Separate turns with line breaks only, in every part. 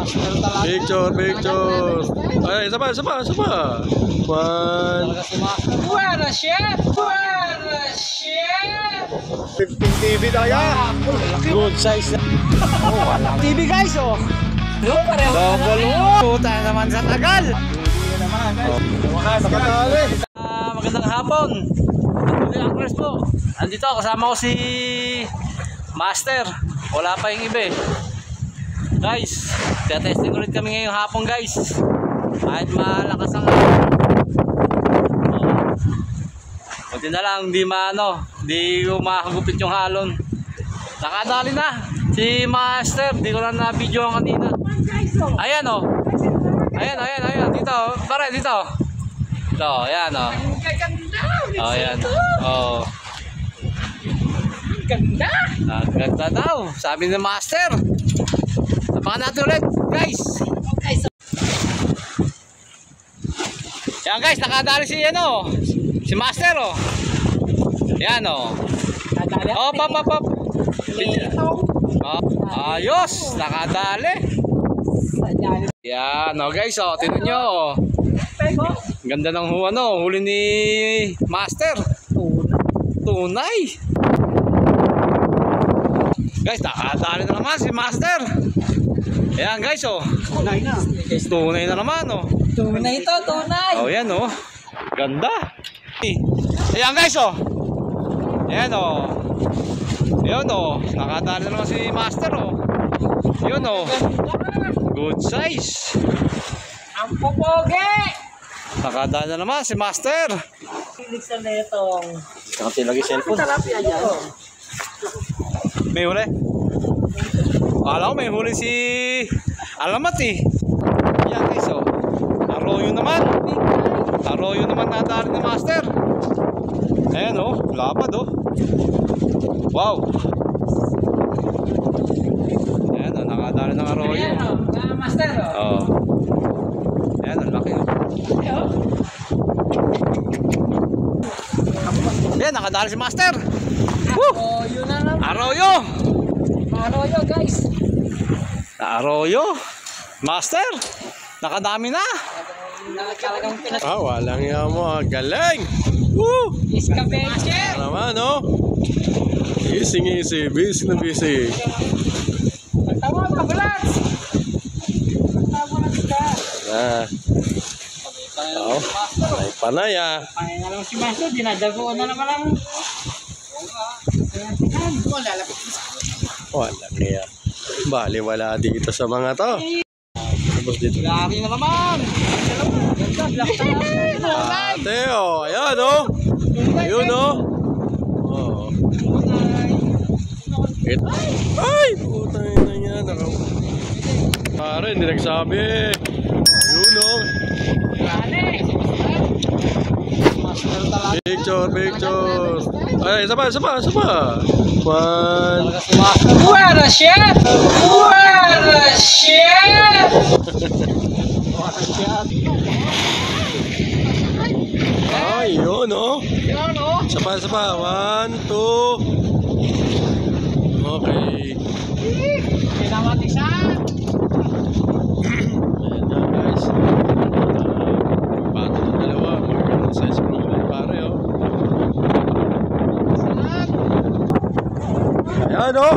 Picture, picture. Ay, isa pa. One.
Buena chef! Buena chef!
15 TV tayo. Good size.
TV guys, oh! Double puta naman sa tagal! Magandang hapon! Ang Chris po. Andito, kasama ko si Master. Wala pa yung iba eh. Guys, testing ulit kami ngayong hapon guys. Kahit malakas ang buti na lang, di makagupit yung halon. Nakadali na si Master, di ko lang na-video kanina. Ayan o. Ayan. Dito, pare, dito. Ito, ayan o. Ayan. Oh. Ganda daw, sabi ni Master. Tapakan natin ulit, guys. Yan guys, nakadali si si Master oh. Yan oh. Pop. Ayos, nakadali. Yan oh guys oh, tingnan nyo oh. Ganda ng huli ni Master. Tunay. Guys, nakadali na naman si Master. Ayan guys oh. Tunay na naman oh. Tunay ito, tunay.
Oh yan oh. Ganda. Ayan guys oh. Ayan oh. Ayan oh. Nakadali na naman si Master oh. Yun oh. Good size.
Ang popoge.
Nakadali na naman si Master.
Pilig sa netong.
Nakati lagi cellphone.
Talapia yan.
May huli? Akala ko may huli si Alamat eh. Yan guys oh. Arroyo naman nadali ni Master. Ayan oh, lapad oh. Wow. Ayan oh, nakadali ng arroyo.
Ayan oh, Master oh.
Ayan, ang laki oh. Ayan, nakadali si Master.
Arroyo na naman.
Arroyo
Guys.
Arroyo. Master, nakadami na. Walang yan mo. Galing. Woo!
Iskabeche.
Naman oh. Easy. Busy na busy.
Tawa ka, Blats.
May panay ah.
Panay na lang si Master. Dinadagoon na naman lang.
Walang yan. Bali wala dito sa mga to. Tapos dito.
Laki na naman.
Ate oh. Ayan oh. Ayun oh. Ay! Putay na yan. Pare, hindi nagsabi. Ayun oh. Picture. Ay, isa pa. One.
Buena chef!
Ay, yun oh. Isa pa. 1, 2. Okay.
Pinamatisan.
Ayan na guys. Pato ng dalawa. Magandang size ko ng pare oh. Ayan oh.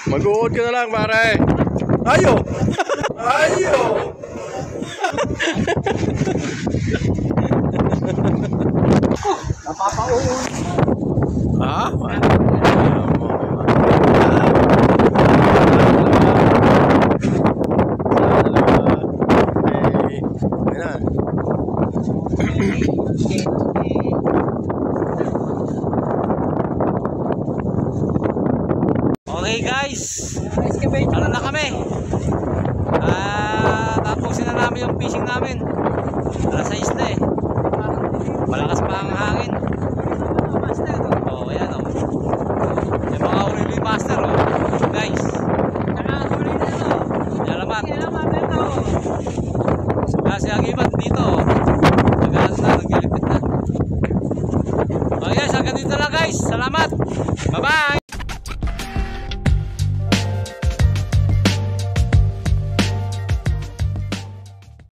Mag-uod ka na lang, pare. Ayo! Napapauod. Ha?
guys, ano na kami? Tapusin na namin yung fishing namin. Alas 6 na eh. Malakas